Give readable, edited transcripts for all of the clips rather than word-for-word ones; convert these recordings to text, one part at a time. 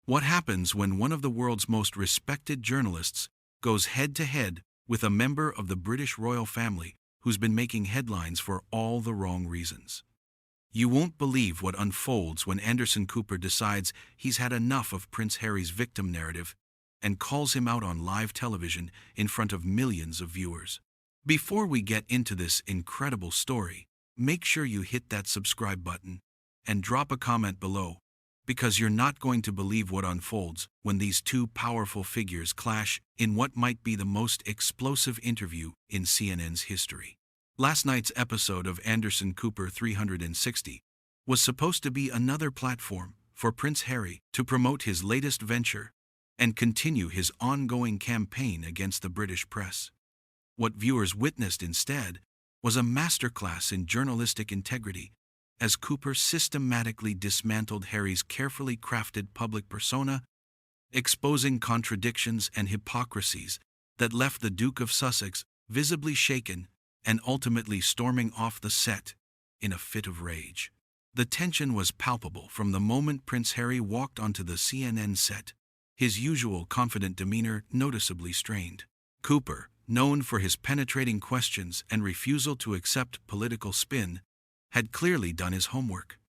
What happens when one of the world's most respected journalists goes head-to-head with a member of the British royal family who's been making headlines for all the wrong reasons? You won't believe what unfolds when Anderson Cooper decides he's had enough of Prince Harry's victim narrative and calls him out on live television in front of millions of viewers. Before we get into this incredible story, make sure you hit that subscribe button and drop a comment below, because you're not going to believe what unfolds when these two powerful figures clash in what might be the most explosive interview in CNN's history. Last night's episode of Anderson Cooper 360 was supposed to be another platform for Prince Harry to promote his latest venture and continue his ongoing campaign against the British press. What viewers witnessed instead was a masterclass in journalistic integrity as Cooper systematically dismantled Harry's carefully crafted public persona, exposing contradictions and hypocrisies that left the Duke of Sussex visibly shaken and ultimately storming off the set in a fit of rage. The tension was palpable from the moment Prince Harry walked onto the CNN set, his usual confident demeanor noticeably strained. Cooper, known for his penetrating questions and refusal to accept political spin, had clearly done his homework.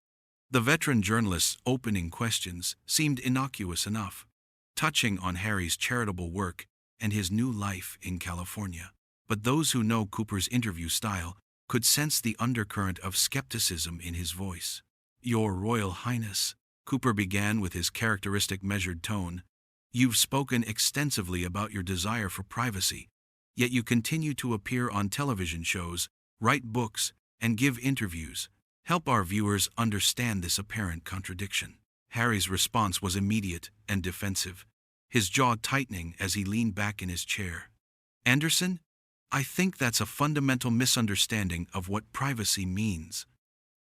The veteran journalist's opening questions seemed innocuous enough, touching on Harry's charitable work and his new life in California. But those who know Cooper's interview style could sense the undercurrent of skepticism in his voice. "Your Royal Highness," Cooper began with his characteristic measured tone, "you've spoken extensively about your desire for privacy, yet you continue to appear on television shows, write books, and give interviews. Help our viewers understand this apparent contradiction." Harry's response was immediate and defensive, his jaw tightening as he leaned back in his chair. "Anderson, I think that's a fundamental misunderstanding of what privacy means.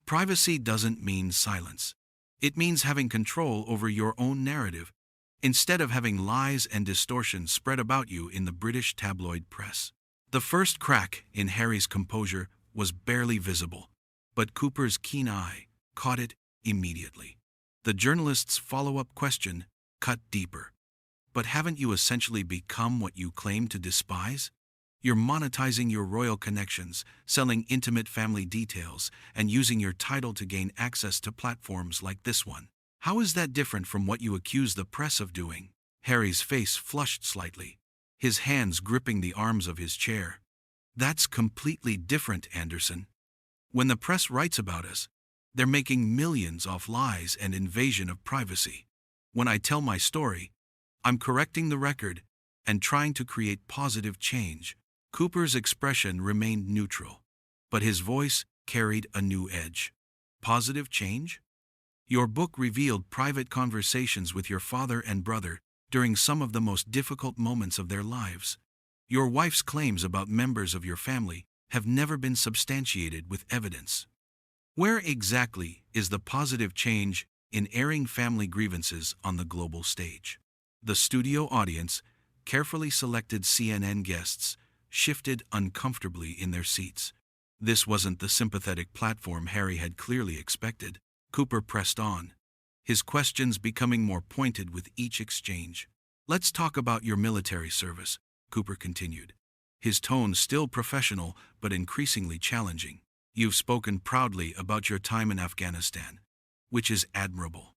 Privacy doesn't mean silence. It means having control over your own narrative, instead of having lies and distortions spread about you in the British tabloid press." The first crack in Harry's composure was barely visible, but Cooper's keen eye caught it immediately. The journalist's follow-up question cut deeper. "But haven't you essentially become what you claim to despise? You're monetizing your royal connections, selling intimate family details, and using your title to gain access to platforms like this one. How is that different from what you accuse the press of doing?" Harry's face flushed slightly, his hands gripping the arms of his chair. "That's completely different, Anderson. When the press writes about us, they're making millions off lies and invasion of privacy. When I tell my story, I'm correcting the record and trying to create positive change." Cooper's expression remained neutral, but his voice carried a new edge. "Positive change? Your book revealed private conversations with your father and brother during some of the most difficult moments of their lives. Your wife's claims about members of your family have never been substantiated with evidence. Where exactly is the positive change in airing family grievances on the global stage?" The studio audience, carefully selected CNN guests, shifted uncomfortably in their seats. This wasn't the sympathetic platform Harry had clearly expected. Cooper pressed on, his questions becoming more pointed with each exchange. "Let's talk about your military service," Cooper continued, his tone still professional but increasingly challenging. "You've spoken proudly about your time in Afghanistan, which is admirable.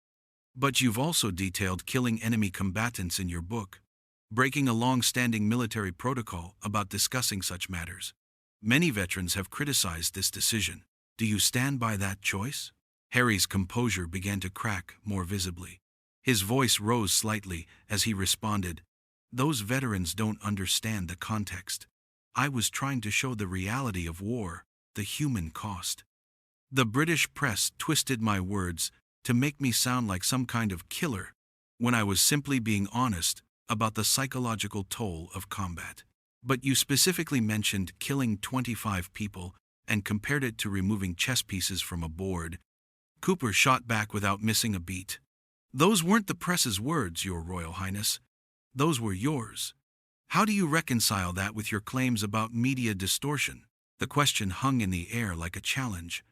But you've also detailed killing enemy combatants in your book, breaking a long-standing military protocol about discussing such matters. Many veterans have criticized this decision. Do you stand by that choice?" Harry's composure began to crack more visibly. His voice rose slightly as he responded, "Those veterans don't understand the context. I was trying to show the reality of war, the human cost. The British press twisted my words to make me sound like some kind of killer, when I was simply being honest about the psychological toll of combat. But you specifically mentioned killing 25 people and compared it to removing chess pieces from a board." Cooper shot back without missing a beat. "Those weren't the press's words, Your Royal Highness. Those were yours. How do you reconcile that with your claims about media distortion?" The question hung in the air like a challenge.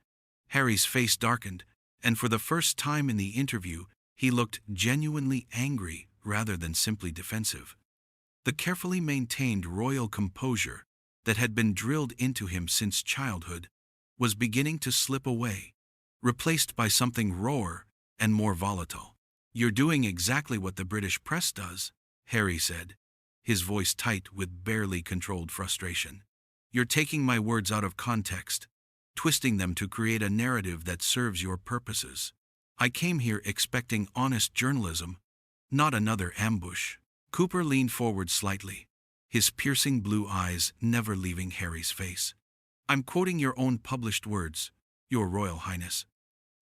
Harry's face darkened, and for the first time in the interview, He looked genuinely angry rather than simply defensive. The carefully maintained royal composure that had been drilled into him since childhood was beginning to slip away, replaced by something rawer and more volatile. "You're doing exactly what the British press does," Harry said, his voice tight with barely controlled frustration. "You're taking my words out of context, twisting them to create a narrative that serves your purposes. I came here expecting honest journalism, not another ambush." Cooper leaned forward slightly, his piercing blue eyes never leaving Harry's face. "I'm quoting your own published words, Your Royal Highness.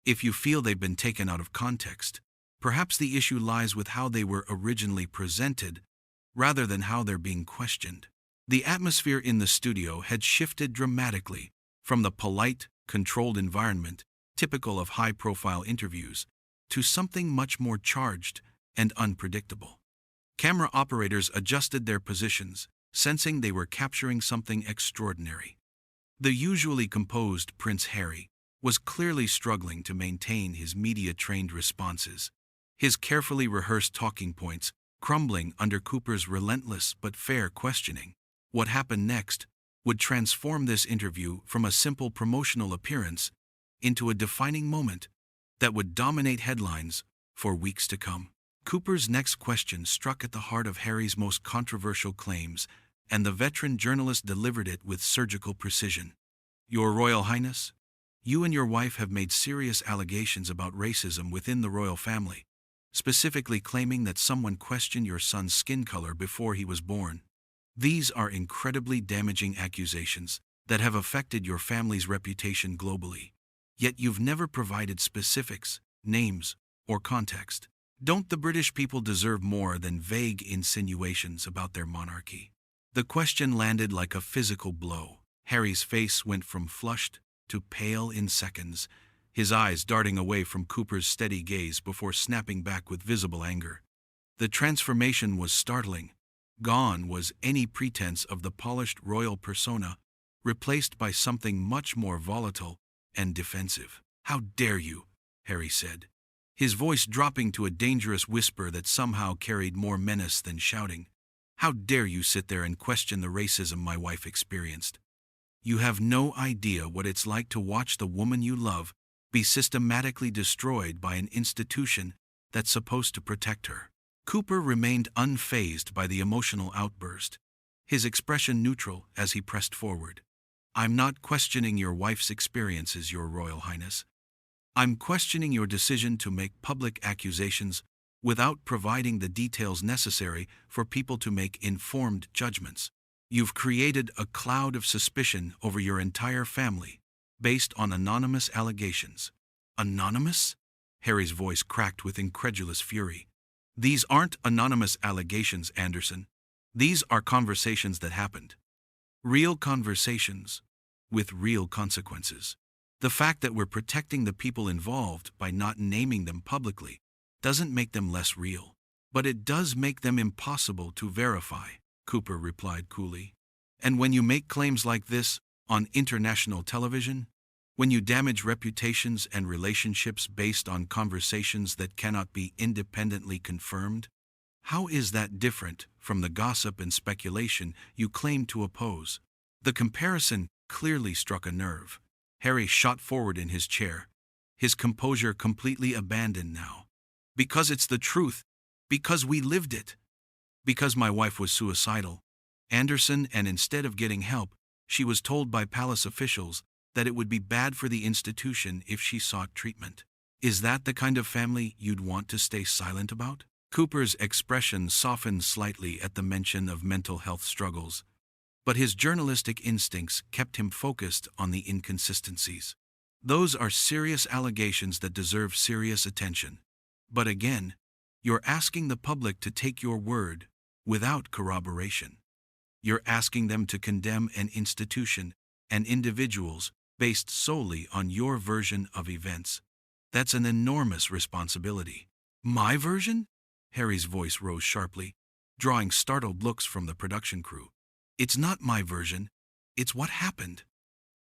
If you feel they've been taken out of context, perhaps the issue lies with how they were originally presented, rather than how they're being questioned." The atmosphere in the studio had shifted dramatically from the polite, controlled environment typical of high-profile interviews to something much more charged and unpredictable. Camera operators adjusted their positions, sensing they were capturing something extraordinary. The usually composed Prince Harry was clearly struggling to maintain his media-trained responses, his carefully rehearsed talking points crumbling under Cooper's relentless but fair questioning. What happened next would transform this interview from a simple promotional appearance into a defining moment that would dominate headlines for weeks to come. Cooper's next question struck at the heart of Harry's most controversial claims, and the veteran journalist delivered it with surgical precision. "Your Royal Highness, you and your wife have made serious allegations about racism within the royal family, specifically claiming that someone questioned your son's skin color before he was born. These are incredibly damaging accusations that have affected your family's reputation globally. Yet you've never provided specifics, names, or context. Don't the British people deserve more than vague insinuations about their monarchy?" The question landed like a physical blow. Harry's face went from flushed to pale in seconds, his eyes darting away from Cooper's steady gaze before snapping back with visible anger. The transformation was startling. Gone was any pretense of the polished royal persona, replaced by something much more volatile and defensive. "How dare you?" Harry said, his voice dropping to a dangerous whisper that somehow carried more menace than shouting. "How dare you sit there and question the racism my wife experienced? You have no idea what it's like to watch the woman you love be systematically destroyed by an institution that's supposed to protect her." Cooper remained unfazed by the emotional outburst, his expression neutral as he pressed forward. "I'm not questioning your wife's experiences, Your Royal Highness. I'm questioning your decision to make public accusations without providing the details necessary for people to make informed judgments. You've created a cloud of suspicion over your entire family, based on anonymous allegations." "Anonymous?" Harry's voice cracked with incredulous fury. "These aren't anonymous allegations, Anderson. These are conversations that happened. Real conversations, with real consequences. The fact that we're protecting the people involved by not naming them publicly doesn't make them less real. But it does make them impossible to verify," Cooper replied coolly. "And when you make claims like this on international television, when you damage reputations and relationships based on conversations that cannot be independently confirmed, how is that different from the gossip and speculation you claim to oppose?" The comparison clearly struck a nerve. Harry shot forward in his chair, his composure completely abandoned now. "Because it's the truth. Because we lived it. Because my wife was suicidal, Anderson, and instead of getting help, she was told by palace officials that it would be bad for the institution if she sought treatment. Is that the kind of family you'd want to stay silent about?" Cooper's expression softened slightly at the mention of mental health struggles, but his journalistic instincts kept him focused on the inconsistencies. "Those are serious allegations that deserve serious attention. But again, you're asking the public to take your word without corroboration. You're asking them to condemn an institution and individuals based solely on your version of events. That's an enormous responsibility." "My version?" Harry's voice rose sharply, drawing startled looks from the production crew. "It's not my version, it's what happened.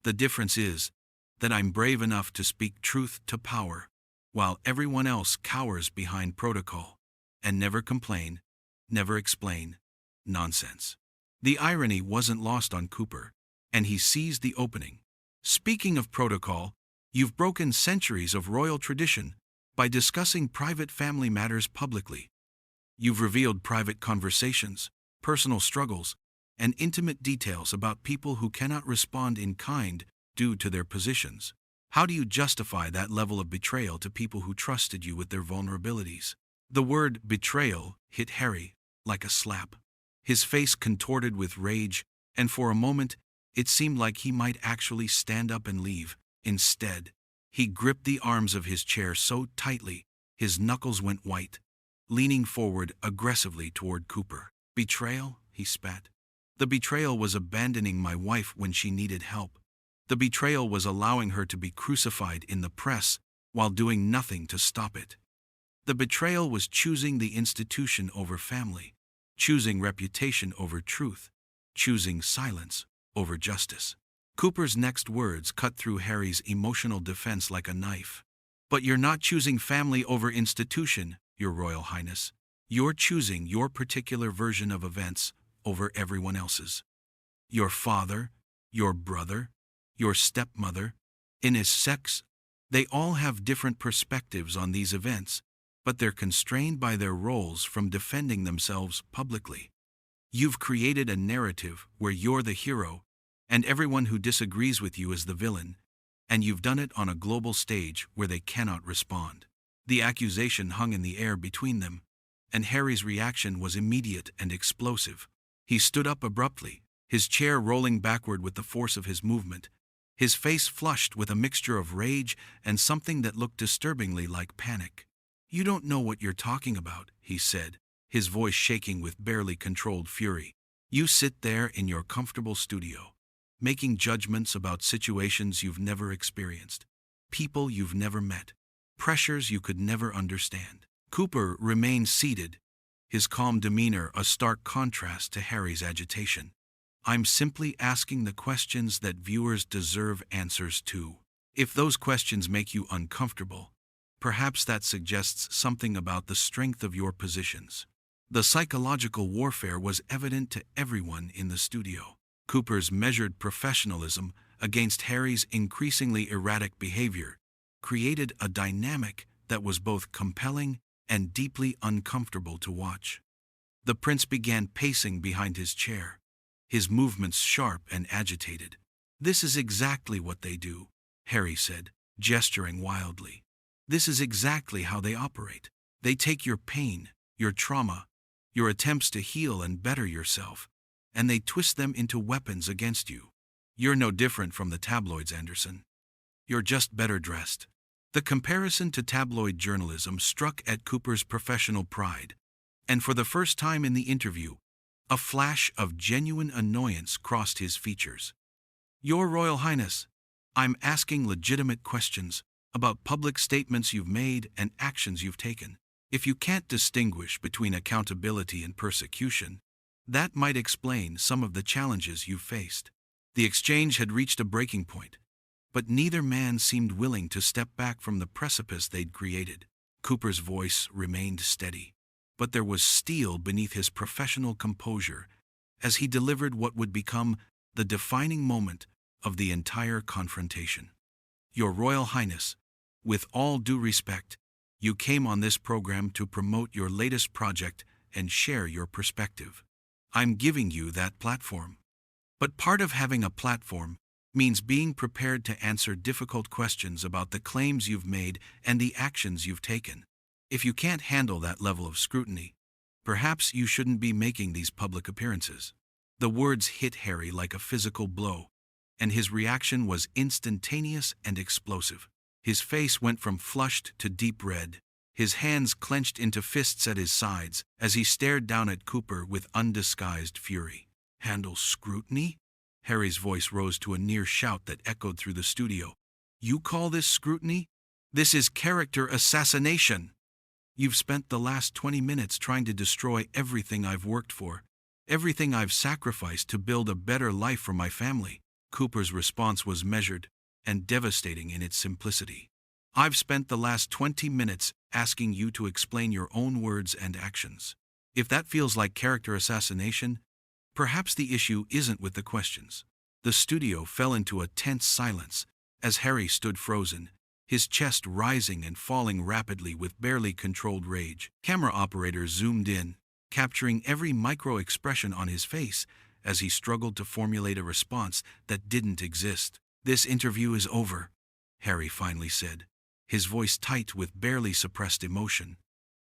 The difference is that I'm brave enough to speak truth to power, while everyone else cowers behind protocol. And never complain, never explain. Nonsense. The irony wasn't lost on Cooper, and he seized the opening. Speaking of protocol, you've broken centuries of royal tradition by discussing private family matters publicly. You've revealed private conversations, personal struggles, and intimate details about people who cannot respond in kind due to their positions. How do you justify that level of betrayal to people who trusted you with their vulnerabilities? The word betrayal hit Harry like a slap. His face contorted with rage, and for a moment, it seemed like he might actually stand up and leave. Instead, he gripped the arms of his chair so tightly, his knuckles went white, leaning forward aggressively toward Cooper. Betrayal? He spat. The betrayal was abandoning my wife when she needed help. The betrayal was allowing her to be crucified in the press while doing nothing to stop it. The betrayal was choosing the institution over family, choosing reputation over truth, choosing silence over justice. Cooper's next words cut through Harry's emotional defense like a knife. But you're not choosing family over institution, Your Royal Highness. You're choosing your particular version of events over everyone else's. Your father, your brother, your stepmother, in his sex, they all have different perspectives on these events, but they're constrained by their roles from defending themselves publicly. You've created a narrative where you're the hero, and everyone who disagrees with you is the villain, and you've done it on a global stage where they cannot respond. The accusation hung in the air between them, and Harry's reaction was immediate and explosive. He stood up abruptly, his chair rolling backward with the force of his movement, his face flushed with a mixture of rage and something that looked disturbingly like panic. "You don't know what you're talking about," he said, his voice shaking with barely controlled fury. "You sit there in your comfortable studio, making judgments about situations you've never experienced, people you've never met, pressures you could never understand." Cooper remained seated, his calm demeanor a stark contrast to Harry's agitation. "I'm simply asking the questions that viewers deserve answers to. If those questions make you uncomfortable, perhaps that suggests something about the strength of your positions." The psychological warfare was evident to everyone in the studio. Cooper's measured professionalism against Harry's increasingly erratic behavior created a dynamic that was both compelling and deeply uncomfortable to watch. The prince began pacing behind his chair, his movements sharp and agitated. "This is exactly what they do," Harry said, gesturing wildly. "This is exactly how they operate. They take your pain, your trauma, your attempts to heal and better yourself, and they twist them into weapons against you. You're no different from the tabloids, Anderson. You're just better dressed." The comparison to tabloid journalism struck at Cooper's professional pride, and for the first time in the interview, a flash of genuine annoyance crossed his features. "Your Royal Highness, I'm asking legitimate questions about public statements you've made and actions you've taken. If you can't distinguish between accountability and persecution, that might explain some of the challenges you've faced." The exchange had reached a breaking point, but neither man seemed willing to step back from the precipice they'd created. Cooper's voice remained steady, but there was steel beneath his professional composure as he delivered what would become the defining moment of the entire confrontation. "Your Royal Highness, with all due respect, you came on this program to promote your latest project and share your perspective. I'm giving you that platform. But part of having a platform means being prepared to answer difficult questions about the claims you've made and the actions you've taken. If you can't handle that level of scrutiny, perhaps you shouldn't be making these public appearances." The words hit Harry like a physical blow, and his reaction was instantaneous and explosive. His face went from flushed to deep red, his hands clenched into fists at his sides as he stared down at Cooper with undisguised fury. "Handle scrutiny?" Harry's voice rose to a near shout that echoed through the studio. "You call this scrutiny? This is character assassination! You've spent the last 20 minutes trying to destroy everything I've worked for, everything I've sacrificed to build a better life for my family." Cooper's response was measured and devastating in its simplicity. I've spent the last 20 minutes asking you to explain your own words and actions. If that feels like character assassination, perhaps the issue isn't with the questions. The studio fell into a tense silence as Harry stood frozen, his chest rising and falling rapidly with barely controlled rage. Camera operators zoomed in, capturing every micro-expression on his face as he struggled to formulate a response that didn't exist. "This interview is over," Harry finally said, his voice tight with barely suppressed emotion.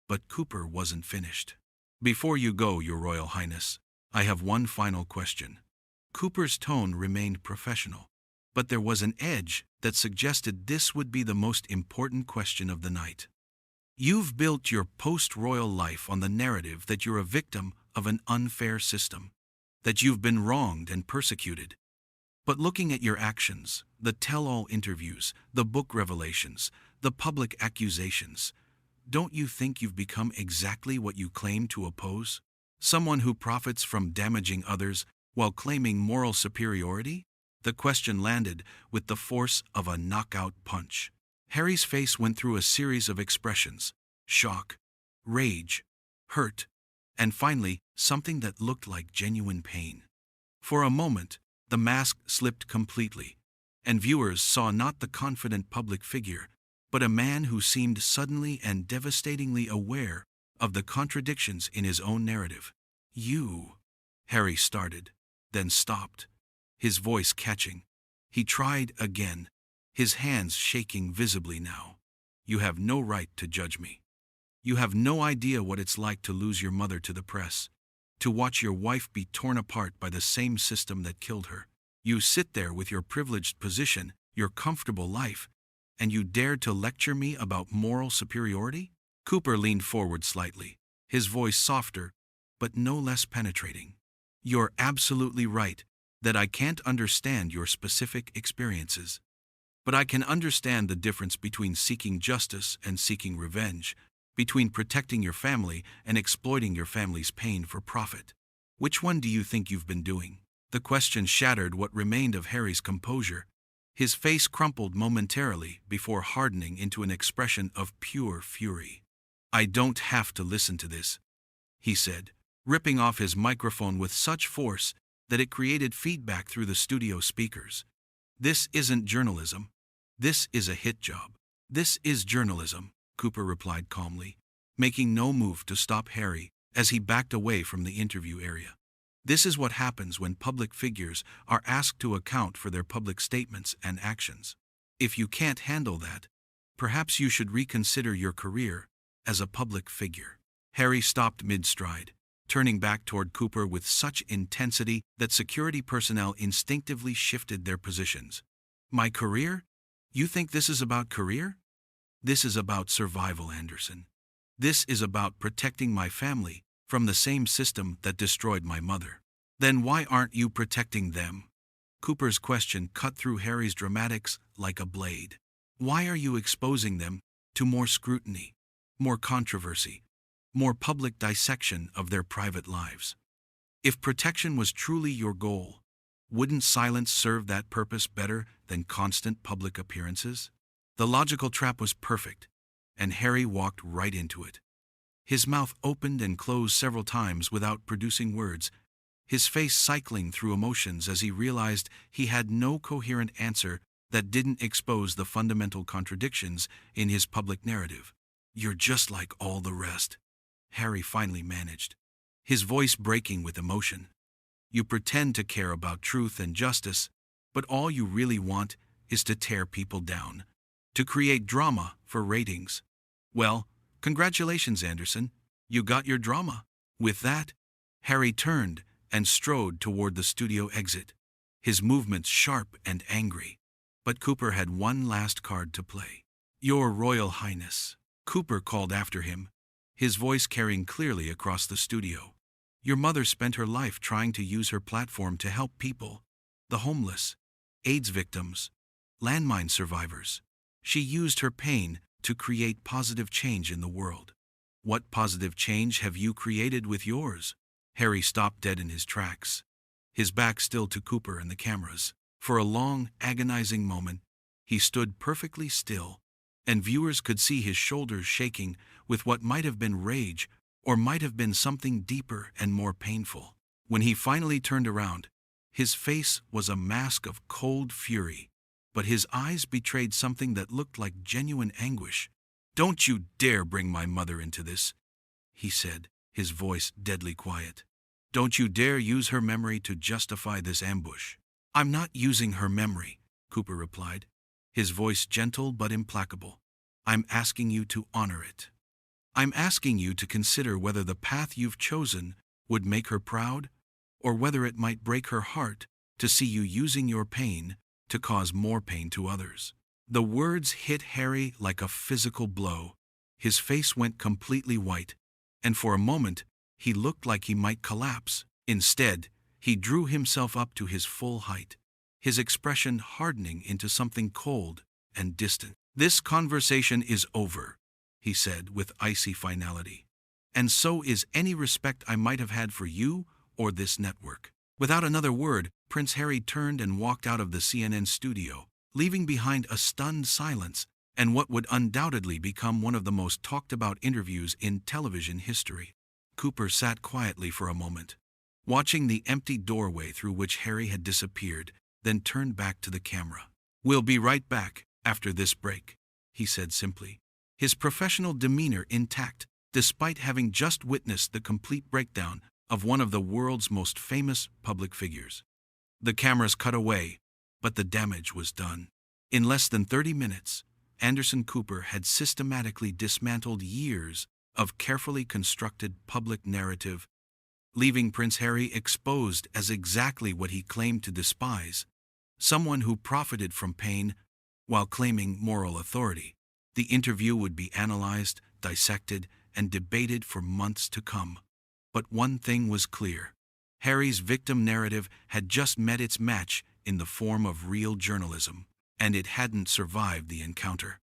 But Cooper wasn't finished. "Before you go, Your Royal Highness, I have one final question." Cooper's tone remained professional, but there was an edge that suggested this would be the most important question of the night. "You've built your post-royal life on the narrative that you're a victim of an unfair system, that you've been wronged and persecuted. But looking at your actions, the tell-all interviews, the book revelations, the public accusations, don't you think you've become exactly what you claim to oppose? Someone who profits from damaging others while claiming moral superiority?" The question landed with the force of a knockout punch. Harry's face went through a series of expressions: shock, rage, hurt, and finally, something that looked like genuine pain. For a moment, the mask slipped completely, and viewers saw not the confident public figure, but a man who seemed suddenly and devastatingly aware of the contradictions in his own narrative. "You," Harry started, then stopped, his voice catching. He tried again, his hands shaking visibly now. "You have no right to judge me. You have no idea what it's like to lose your mother to the press, to watch your wife be torn apart by the same system that killed her. You sit there with your privileged position, your comfortable life, and you dared to lecture me about moral superiority?" Cooper leaned forward slightly, his voice softer, but no less penetrating. "You're absolutely right that I can't understand your specific experiences. But I can understand the difference between seeking justice and seeking revenge, between protecting your family and exploiting your family's pain for profit. Which one do you think you've been doing?" The question shattered what remained of Harry's composure. His face crumpled momentarily before hardening into an expression of pure fury. "I don't have to listen to this," he said, ripping off his microphone with such force that it created feedback through the studio speakers. "This isn't journalism. This is a hit job." "This is journalism," Cooper replied calmly, making no move to stop Harry as he backed away from the interview area. "This is what happens when public figures are asked to account for their public statements and actions. If you can't handle that, perhaps you should reconsider your career as a public figure." Harry stopped mid-stride, turning back toward Cooper with such intensity that security personnel instinctively shifted their positions. "My career? You think this is about career? This is about survival, Anderson. This is about protecting my family from the same system that destroyed my mother." "Then why aren't you protecting them?" Cooper's question cut through Harry's dramatics like a blade. "Why are you exposing them to more scrutiny, more controversy, more public dissection of their private lives? If protection was truly your goal, wouldn't silence serve that purpose better than constant public appearances?" The logical trap was perfect, and Harry walked right into it. His mouth opened and closed several times without producing words, his face cycling through emotions as he realized he had no coherent answer that didn't expose the fundamental contradictions in his public narrative. "You're just like all the rest," Harry finally managed, his voice breaking with emotion. "You pretend to care about truth and justice, but all you really want is to tear people down, to create drama for ratings. Well, congratulations, Anderson. You got your drama." With that, Harry turned and strode toward the studio exit, his movements sharp and angry. But Cooper had one last card to play. "Your Royal Highness," Cooper called after him, his voice carrying clearly across the studio. "Your mother spent her life trying to use her platform to help people, the homeless, AIDS victims, landmine survivors. She used her pain to create positive change in the world. What positive change have you created with yours?" Harry stopped dead in his tracks, his back still to Cooper and the cameras. For a long, agonizing moment, he stood perfectly still, and viewers could see his shoulders shaking with what might have been rage or might have been something deeper and more painful. When he finally turned around, his face was a mask of cold fury, but his eyes betrayed something that looked like genuine anguish. "Don't you dare bring my mother into this," he said, his voice deadly quiet. "Don't you dare use her memory to justify this ambush." "I'm not using her memory," Cooper replied, his voice gentle but implacable. "I'm asking you to honor it. I'm asking you to consider whether the path you've chosen would make her proud, or whether it might break her heart to see you using your pain to cause more pain to others." The words hit Harry like a physical blow. His face went completely white, and for a moment he looked like he might collapse. Instead, he drew himself up to his full height, his expression hardening into something cold and distant. "This conversation is over," he said with icy finality. "And so is any respect I might have had for you or this network." Without another word, Prince Harry turned and walked out of the CNN studio, leaving behind a stunned silence and what would undoubtedly become one of the most talked-about interviews in television history. Cooper sat quietly for a moment, watching the empty doorway through which Harry had disappeared, then turned back to the camera. "We'll be right back after this break," he said simply, his professional demeanor intact, despite having just witnessed the complete breakdown of one of the world's most famous public figures. The cameras cut away, but the damage was done. In less than 30 minutes, Anderson Cooper had systematically dismantled years of carefully constructed public narrative, leaving Prince Harry exposed as exactly what he claimed to despise, someone who profited from pain while claiming moral authority. The interview would be analyzed, dissected, and debated for months to come. But one thing was clear: Harry's victim narrative had just met its match in the form of real journalism, and it hadn't survived the encounter.